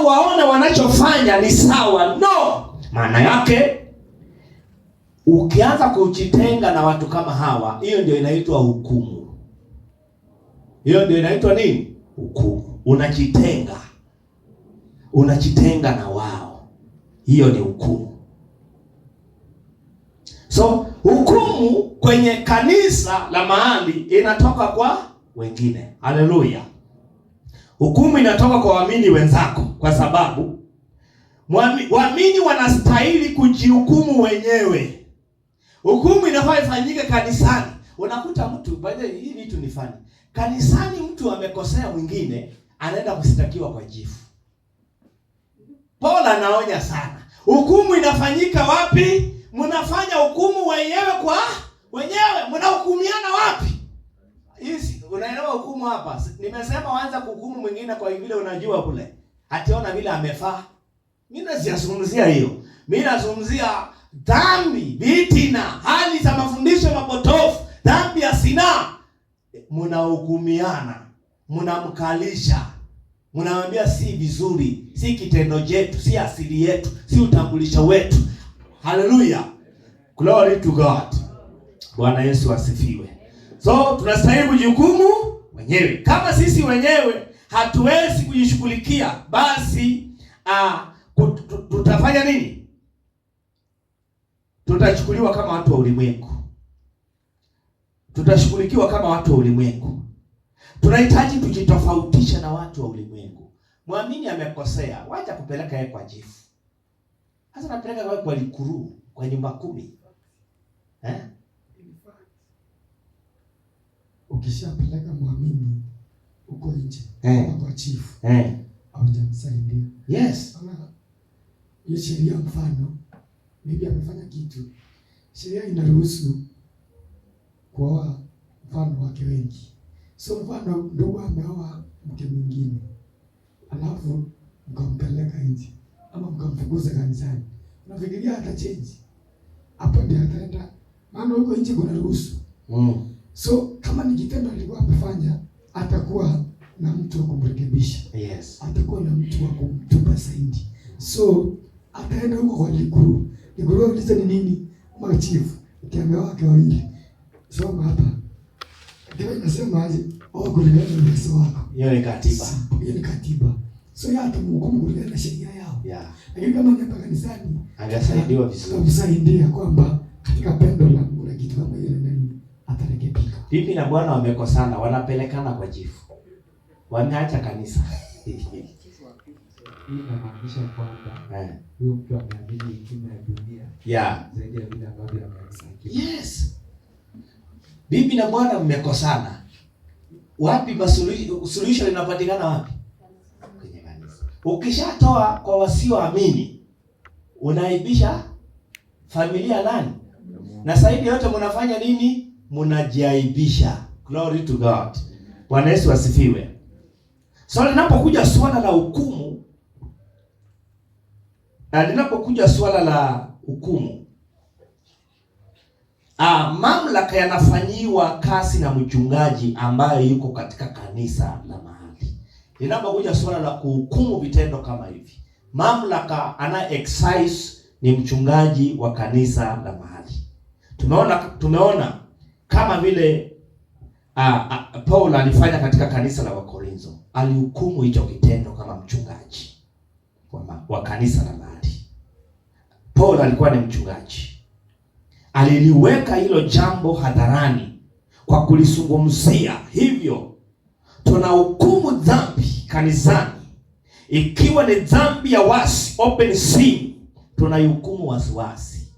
waone wanachofanya ni sawa. No, maana yake ukianza kujitenga na watu kama hawa, hiyo ndio inaitwa hukumu. Hiyo ndio inaitwa nini? Hukumu. Unajitenga na wao, hiyo ni hukumu. So hukumu kwenye kanisa la mahali inatoka kwa wengine. Haleluya. Hukumu inatoka kwa waamini wenzako, kwa sababu waamini wanastahili kujihukumu wenyewe. Hukumu inafaa ifanyike kanisani. Unakuta mtu, baada hii vitu ni fani. Kanisani mtu amekosea mwingine, anaenda kushtakiwa kwa chifu. Paul anaonya sana. Hukumu inafanyika wapi? Mnafanya hukumu wenyewe kwa wenyewe. Mnahukumiana wapi? Hizi unaelewa hukumu hapa? Nimesema waanza kuhukumu mwingine kwa vile unajua kule ationa vile amefaa. Mimi nazungumzia hiyo. Mimi nazungumzia dhambi, vitina, hali za mafundisho mapotofu, dhambi ya sinaa. Mnahukumiana, mnamkalisha, mnamwambia si vizuri, si kitendo chetu, si asili yetu, si utambulisho wetu. Hallelujah. Glory to God. Bwana Yesu asifiwe. So tunastahili kujihukumu wenyewe. Kama sisi wenyewe hatuwezi kujishughulikia, basi tutafanya nini? Tutachukuliwa kama watu wa ulimwengu. Tutashughulikiwa kama watu wa ulimwengu. Tunahitaji kujitofautisha na watu wa ulimwengu. Muamini amekosea, wacha kupeleka yeye kwa chifu. Sasa napeleka kwa likuru, kwa nyumba 10. Ukishapeleka muamini uko nje kwa chifu, haujamsaidia. Yes. Hiyo sheria, mfano maybe amefanya kitu, sheria inaruhusu kwa mfano wake wengi. So mfano ndugu ameoa mke mwingine, alafu mkampeleka nje ama mkamfukuza kanisani, unafikiria atachange? Hapo ndio ataenda, maana huko nje kuna ruhusu. So kama ni kitendo alikuwa amefanya, atakuwa na mtu wa kumrekebisha. Yes. Atakuwa na mtu wa kumtupa zaidi. So ataenda huko kwa likuru. Likuru uliza ni nini? Machifu. Ukiambia wake wawili, soma hapa. Ndio nasema aje? Kulingana na uwezo wako. Hiyo ni katiba. Hiyo ni katiba. So ya atamhukumu kulingana na sheria yao. Yeah. Lakini kama anaenda kanisani, angesaidiwa vizuri. Kumsaidia kwamba katika pendo la Mungu na kitu kama ile nani atarekebika. Bibi na bwana wamekosana, wanapelekana kwa chifu. Wameacha kanisa. Hii inamaanisha kwamba huyo mtu ameamini hekima ya dunia. Yeah. Zaidi ya vile ambavyo amemsaidia. Yes. Bibi na bwana mmekosana. Wapi suluhisho linapatikana wapi? Kwenye kanisa. Ukishatoa kwa wasioamini, unaibisha familia nani? Na zaidi yote mnafanya nini? Mnajiaibisha. Glory to God. Bwana Yesu asifiwe. So linapokuja swala la hukumu, mamlaka yanafanyiwa kazi na mchungaji ambaye yuko katika kanisa la mahali. Linapokuja swala la kuhukumu vitendo kama hivi, mamlaka ana exercise ni mchungaji wa kanisa la mahali. Tumeona kama vile Paul alifanya katika kanisa la Wakorintho. Alihukumu hicho kitendo kama mchungaji wa kanisa la mahali. Paul alikuwa ni mchungaji. Aliliweka hilo jambo hadharani kwa kulisungumzia. Hivyo tunahukumu dhambi kanisani. Ikiwa ni dhambi ya wasi, open sin, tunaihukumu wasiwasi.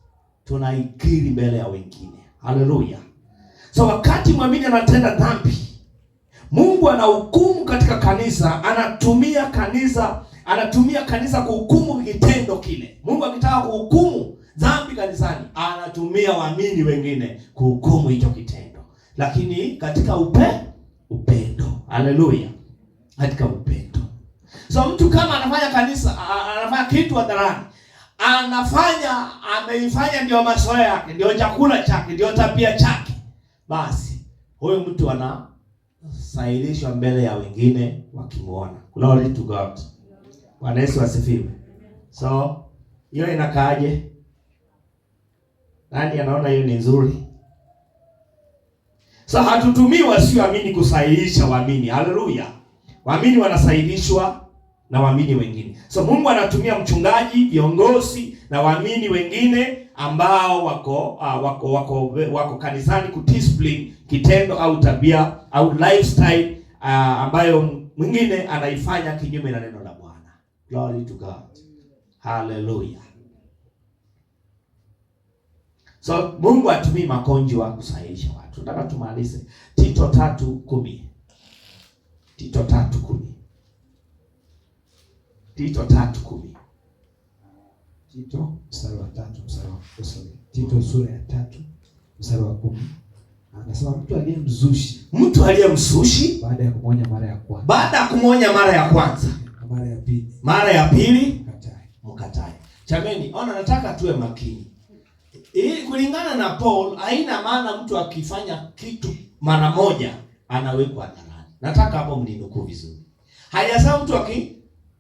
Tunaikiri mbele ya wengine. Haleluya. So wakati mwamini anatenda dhambi, Mungu anahukumu katika kanisa, anatumia kanisa kuhukumu kitendo kile. Mungu akitaka kuhukumu dhambi kanisani, anatumia waamini wengine kuhukumu hicho kitendo. Lakini katika upendo. Haleluya. Katika upendo. So mtu kama anafanya kitu hadharani, ameifanya ndio mazoea yake, ndio chakula chake, ndio tabia chake, basi huyo mtu anasailishwa mbele ya wengine wakimuona. Glory to God. Bwana Yesu asifiwe. So hiyo inakaaje? Nani anaona hiyo ni nzuri? So hatutumii wasioamini kusahihisha waamini. Haleluya. Waamini wanasahihishwa na waamini wengine. So Mungu anatumia mchungaji, viongozi na waamini wengine ambao wako kanisani kudiscipline kitendo au tabia au lifestyle ambayo mwingine anaifanya kinyume na neno la Bwana. Glory to God. Hallelujah. So Mungu atumii makonjwa kusahihisha watu. Nataka tumalize Tito 3:10. Tito 3:10. Tito 3:10. Tito mstari wa 3 mstari wa sorry. Tito sura ya 3 mstari wa 10. Anasema mtu aliye mzushi baada ya kumwonya mara ya kwanza. Baada ya kumwonya mara ya kwanza. Mara ya pili mkatae. Jameni, ona nataka tuwe makini. Kulingana na Paul, haina maana mtu akifanya kitu mara moja anawekwa hadharani. Nataka hapo mninukuu vizuri. Hajasema mtu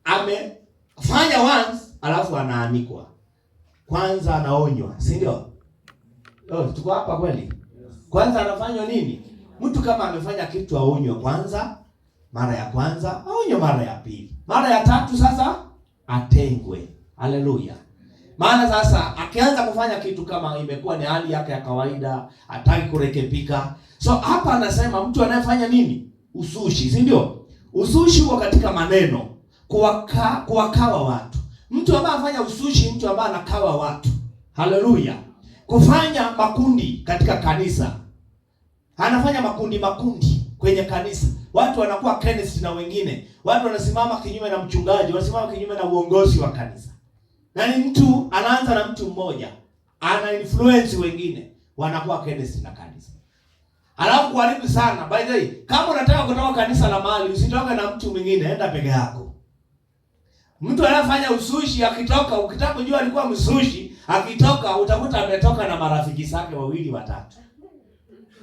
amefanya once alafu anaanikwa. Kwanza anaonywa, si ndio? Tuko hapa kweli? Kwanza anafanywa nini? Mtu kama amefanya kitu aonywe kwanza, mara ya kwanza, aonywe mara ya pili. Mara ya tatu sasa atengwe. Haleluya. Maana sasa akianza kufanya kitu kama imekuwa ni hali yake ya kawaida, hataki kurekebika. So hapa anasema mtu anayefanya nini? Uzushi, si ndio? Uzushi huko katika maneno, kuwakawa watu. Mtu ambaye anafanya uzushi, mtu ambaye anakawa watu. Haleluya. Kufanya makundi katika kanisa. Anafanya makundi kwenye kanisa. Watu wanakuwa against na wengine. Watu wanasimama kinyume na mchungaji, wanasimama kinyume na uongozi wa kanisa. Na ni mtu anaanza na mtu mmoja, ana influence wengine, wanakuwa against na kanisa. Alafu kuharibu sana. By the way, kama unataka kutoka kanisa la mahali, usitoke na mtu mwingine, enda peke yako. Mtu anafanya uzushi akitoka, ukitaka kujua alikuwa mzushi, akitoka utakuta ametoka na marafiki zake 2 watatu.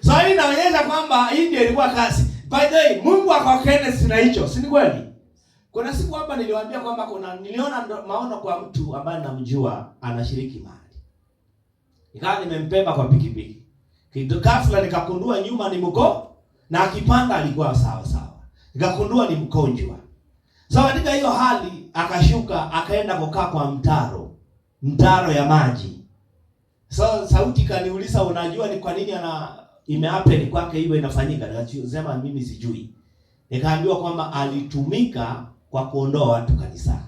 So hii inaonyesha kwamba hii ndio ilikuwa kazi. By the way, Mungu akakenesi na hicho, si kweli? Kuna siku hapa niliwaambia kwamba niliona maono kwa mtu ambaye namjua anashiriki mahali. Nikawa nimempeba kwa pikipiki. Ghafla nikakundua nyuma ni mko na akipanda alikuwa sawa. Nikakundua ni mgonjwa. So katika hiyo hali akashuka akaenda kukaa kwa mtaro ya maji. So sauti kaniuliza, unajua ni kwa nini imehappen kwake hiyo inafanyika? Nikasema mimi sijui. Nikaambiwa kwamba alitumika kwa kuondoa watu kanisani.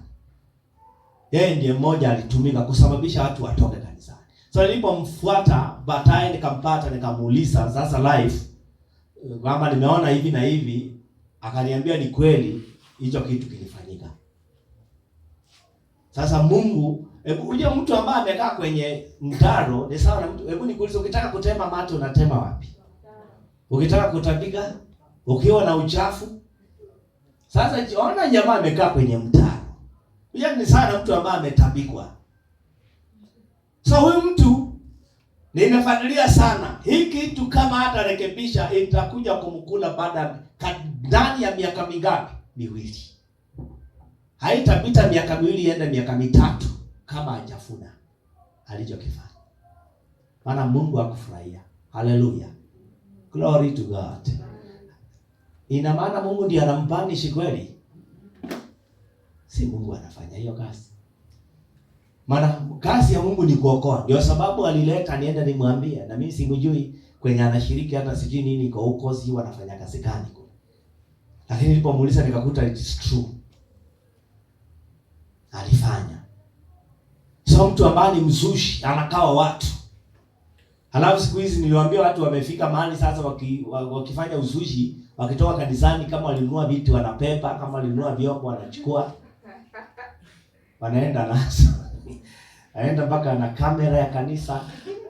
Yeye ndiye mmoja alitumika kusababisha watu watoke kanisani. So nilipomfuata baadaye nikampata nikamuuliza sasa live kwamba nimeona hivi na hivi, akaniambia ni kweli hicho kitu kilifanyika. Sasa Mungu, hebu mtu ambaye amekaa kwenye mtaro ni sawa na mtu, hebu nikuulize, ukitaka kutema mate unatema wapi? Ukitaka kutapika ukiwa na uchafu. Sasa ona jamaa amekaa kwenye mtaro. Huyo ni sana mtu ambaye ametapikwa. So huyu mtu nimefuatilia sana. Hii kitu kama hata rekebisha itakuja kumkula baada ndani ya miaka mingapi? 2. Haitapita miaka 2 iende miaka 3 kama hajafuna alichokifanya. Maana Mungu hakufurahia. Hallelujah. Glory to God. Ina maana Mungu ndiye anampanish kweli? Si Mungu anafanya hiyo kazi. Maana kazi ya Mungu ni kuokoa. Ndio sababu alileta niende nimwambie, na mimi simjui kwenye anashiriki hata sijui nini kwa huko, si wanafanya kazi gani kwa. Lakini nilipomuuliza nikakuta it is true. Alifanya. So mtu ambaye ni mzushi anakawa watu. Halafu siku hizi niliwaambia watu wamefika mahali sasa wakifanya uzushi, wakitoka kanisani, kama walinunua vitu wanapepa, kama walinunua vyombo wanachukua. Wanaenda nazo. Aenda mpaka na kamera ya kanisa.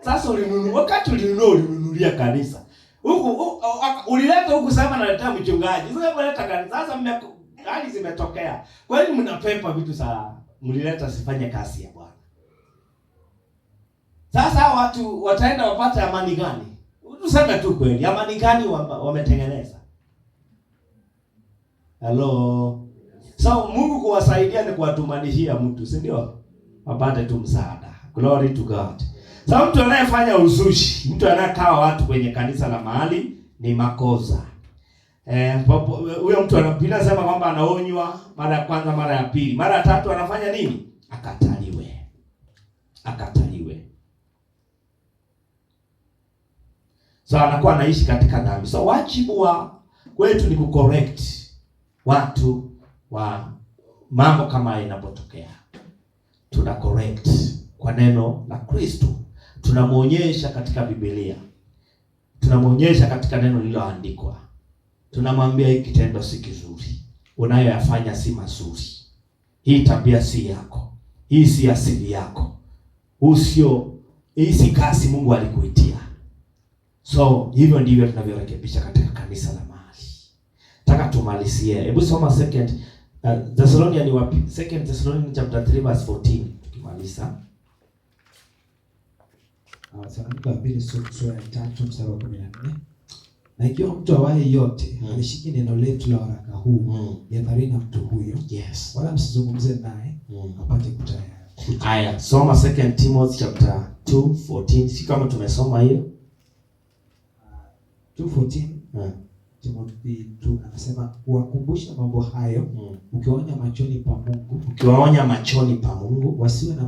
Sasa wakati ulinunulia kanisa. Huku ulileta huku sema naleta mchungaji. Sasa unaleta kanisa. Sasa hali zimetokea. Kwa nini mnapepa vitu sana? Mlileta sifanye kazi ya Bwana. Sasa watu wataenda wapate amani gani? Tuseme tu kweli, amani gani wametengeneza? Hello. So Mungu kuwasaidia ni kuwatumanishia mtu, si ndio? Wapate tu msaada. Glory to God. So mtu anayefanya uzushi, mtu anayekaa watu kwenye kanisa la mahali ni makosa. Huyo mtu anasema kwamba anaonywa mara ya kwanza, mara ya pili, mara ya tatu anafanya nini? Akataliwe. So anakuwa anaishi katika dhambi. So wajibu wa kwetu ni kucorrect watu wa mambo kama inapotokea. Tuna correct kwa neno la Kristo. Tunamuonyesha katika Biblia. Tunamuonyesha katika neno lililoandikwa. Tunamwambia hiki kitendo si kizuri. Unayoyafanya si mazuri. Hii tabia si yako. Hii si asili yako. Hii si kasi Mungu alikuitia. So hivyo ndivyo tunavyorekebisha katika kanisa la mahali. Nataka tumalizie. Hebu soma second Thessalonians chapter 3 verse 14 tukimaliza. Wathesalonike wa pili sura ya 3 mstari wa 14. Na ikiwa mtu awaye yote alishiki neno letu la waraka huu, yadhari na mtu huyo, yes, wala msizungumze naye apate kutaya. Aya, soma 2 Timothy chapter 2:14. Si kama tumesoma hiyo 2:14. Timothy 2 anasema kuwakumbusha mambo hayo, ukiwaonya machoni pa Mungu, wasiwe na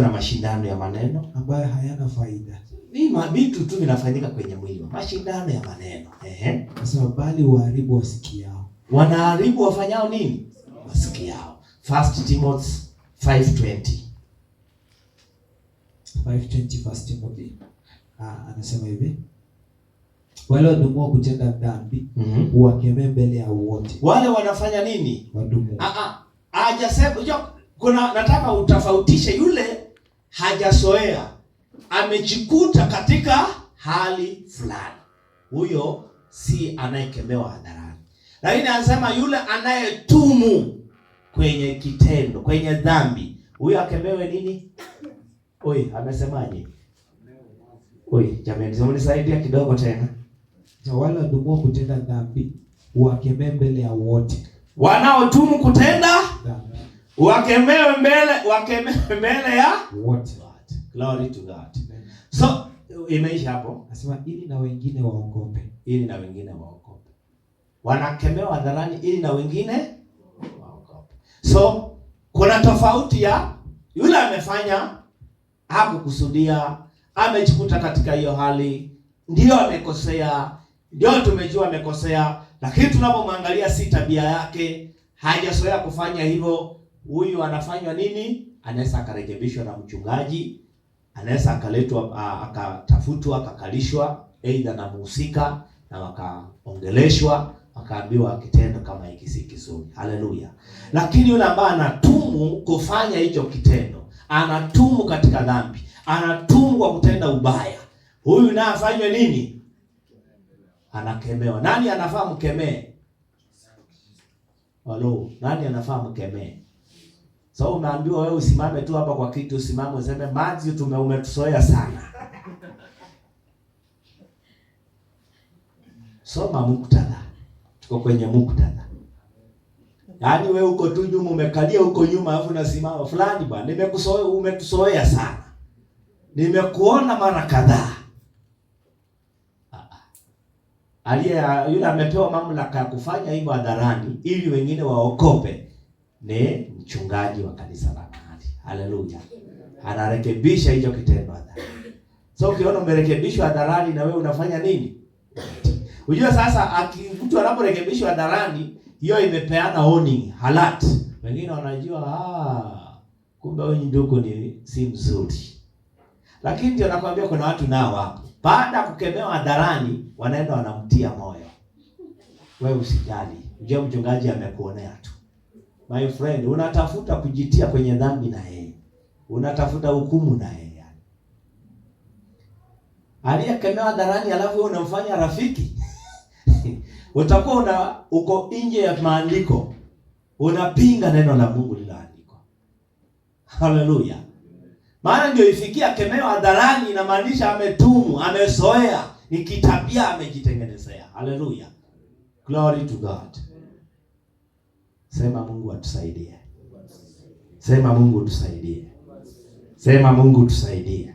mashindano ya maneno, ambayo hayana faida. Ni mabitu tu vinafanyika kwenye mwili. Mashindano ya maneno. Anasema bali waharibu wasikiao. Wanaharibu wafanyao nini? Wasikiao. 1 Timothy 5:20. 5:20 1 Timothy. Anasema hivi. Wale wadumua kutenda dhambi, uwakemee mbele ya wote. Wale wanafanya nini? Wadumu. Hajasema, nataka utofautishe yule hajasoea, amejikuta katika hali fulani. Huyo si anayekemewa hadharani. Lakini anasema yule anayetumu kwenye kitendo, kwenye dhambi, huyo akemewe nini? Amesemaje? Jamani, mnisaidia kidogo tena. Wale wadumua kutenda dhambi, uwakemee mbele ya wote. Wanaotumu kutenda dhambi, wakemewe mbele ya wote. Glory to God. So imeisha hapo. Nasema ili na wengine waogope. Wanakemewa hadharani ili na wengine waogope. So kuna tofauti ya yule amefanya hakukusudia, amejikuta katika hiyo hali, ndio amekosea, ndio tumejua amekosea, lakini tunapomwangalia si tabia yake, hajazoea kufanya hivyo. Huyu anafanywa nini? Anaweza akarekebishwa na mchungaji, anaweza akaletwa, akatafutwa, akakalishwa aidha na muhusika, na wakaongeleshwa, akaambiwa kitendo kama hiki si kizuri. Haleluya. Lakini yule ambaye anatumu kufanya hicho kitendo, anatumu katika dhambi, anatumu kwa kutenda ubaya, huyu naye afanywe nini? Anakemewa. Nani anafaa mkemee? Nani anafaa mkemee? So unaambiwa wewe usimame tu hapa kwa kitu, usimame useme maji umetusoea sana. Soma muktadha. Tuko kwenye muktadha. Yaani wewe uko tu nyuma, umekalia huko nyuma, alafu unasimama fulani, bwana nimekusoea, umetusoea sana, nimekuona mara kadhaa. Yule amepewa mamlaka ya kufanya hivyo hadharani ili wengine waokope ni mchungaji wa kanisa la mahali. Haleluya. Anarekebisha hicho kitendo hadharani. So ukiona umerekebishwa hadharani na wewe unafanya nini? Unajua sasa mtu anaporekebishwa hadharani, hiyo imepeana warning, alert. Wengine wanajua kumbe wewe ndugu ni si mzuri. Lakini ndio nakwambia kuna watu nao hapo, baada ya kukemewa hadharani wanaenda wanamtia moyo. Wewe usijali. Unajua mchungaji amekuonea tu. My friend, unatafuta kujitia kwenye dhambi na yeye. Unatafuta hukumu na yeye. Aliyekemewa hadharani alafu wewe unamfanya rafiki. Utakuwa uko nje ya maandiko. Unapinga neno la Mungu lililoandikwa. Haleluya. Maana ndio ifikia kemewa hadharani inamaanisha ametumu, amesoea, ni kitabia amejitengenezea. Haleluya. Glory to God. Sema Mungu atusaidie. Sema Mungu tusaidie. Sema Mungu tusaidie.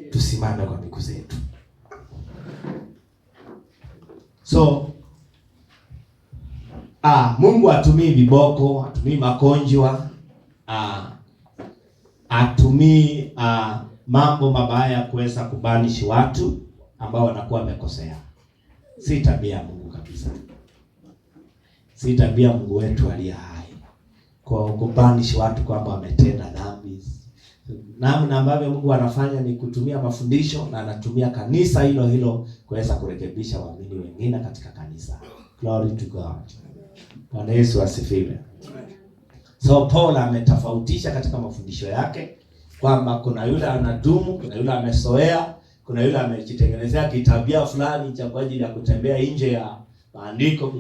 Tusimame kwa miguu zetu. So Mungu atumii viboko, atumii makonjwa, atumii mambo mabaya kuweza kubanishi watu ambao wanakuwa wamekosea. Si tabia ya Mungu kabisa. Si tabia Mungu wetu aliye hai kwa kubanishi watu kwamba wametenda dhambi. Namna ambavyo Mungu anafanya ni kutumia mafundisho, na anatumia kanisa hilo hilo kuweza kurekebisha waamini wengine katika kanisa. Glory to God. Bwana Yesu asifiwe. So Paul ametofautisha katika mafundisho yake kwamba kuna yule anadumu, kuna yule amesoea, kuna yule amejitengenezea kitabia fulani cha kwa ajili ya kutembea nje ya maandiko,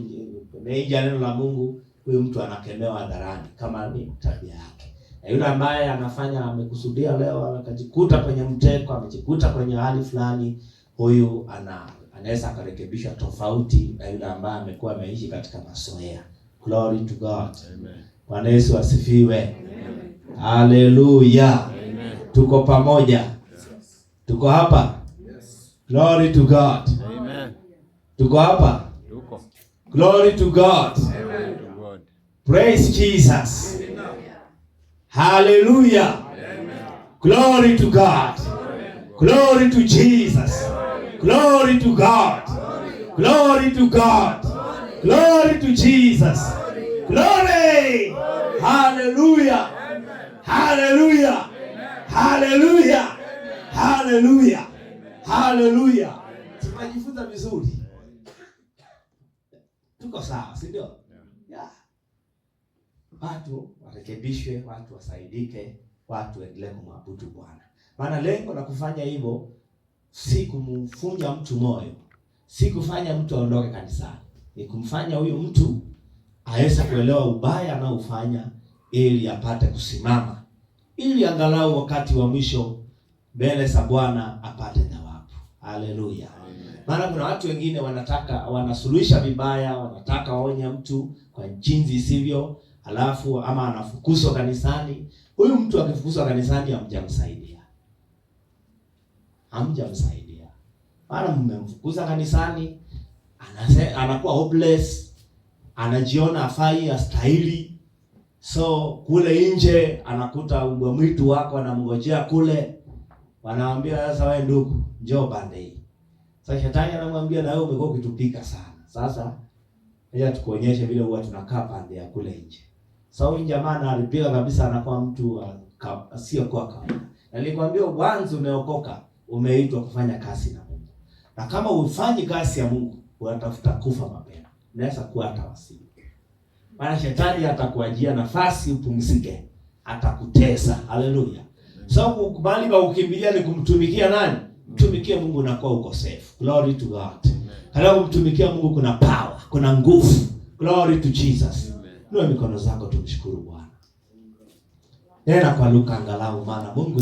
nje ya neno la Mungu. Huyu mtu anakemewa hadharani kama ni tabia yake. Na yule ambaye anafanya amekusudia leo akajikuta kwenye mtego, amejikuta kwenye hali fulani, huyu anaweza akarekebishwa tofauti na yule ambaye amekuwa ameishi katika mazoea. Glory to God. Amen. Bwana Yesu asifiwe. Amen. Hallelujah. Amen. Tuko pamoja. Yes. Tuko hapa. Yes. Glory to God. Amen. Tuko hapa. Tuko. Glory to God. Amen. Praise Jesus. Amen. Hallelujah. Amen. Glory to God. Amen. Glory to Jesus. Amen. Glory to God. Amen. Glory to God. Amen. Glory to Jesus. Amen. Glory. Amen. Hallelujah. Amen. Hallelujah. Amen. Hallelujah. Amen. Hallelujah. Amen. Hallelujah. Tunajifunza vizuri. Tuko sawa, si ndio? Yeah. Watu warekebishwe, watu wasaidike, watu waendelee kumwabudu Bwana. Maana lengo la kufanya hivyo si kumfunja mtu moyo, si kufanya mtu aondoke kanisani. Ni kumfanya huyu mtu aweze kuelewa ubaya anaofanya ili apate kusimama, ili angalau wakati wa mwisho mbele za Bwana apate thawabu. Haleluya. Maana kuna watu wengine wanasuluhisha vibaya, wanataka waonye mtu kwa jinsi isivyo, alafu ama anafukuzwa kanisani. Huyu mtu akifukuzwa kanisani hamjamsaidia. Maana mmemfukuza kanisani, anakuwa hopeless, anajiona hafai, hastahili. So kule nje anakuta mbwa mwitu wako anamngojea kule. Wanaambia sasa, wewe ndugu, njoo bande hii. Sasa shetani anamwambia na wewe umekuwa ukitupika sana. Sasa ngoja tukuonyeshe vile huwa tunakaa pande ya kule nje. Sasa huyu jamaa analipiga kabisa, anakuwa mtu sio kwa kawaida. Nilikwambia mwanzo umeokoka, umeitwa kufanya kazi na Mungu. Na kama ufanyi kazi ya Mungu, unatafuta kufa mapema. Unaweza kuwa hata wasifu. Maana shetani atakuajia nafasi upumzike, atakutesa. Haleluya. So kukubali ba ukimbilia ni kumtumikia nani? Mtumikie Mungu na kwa ukosefu. Glory to God. Kana kumtumikia Mungu kuna power, kuna nguvu. Glory to Jesus. Ndio mikono zako tumshukuru Bwana. Nenda kwa Luka angalau, maana Mungu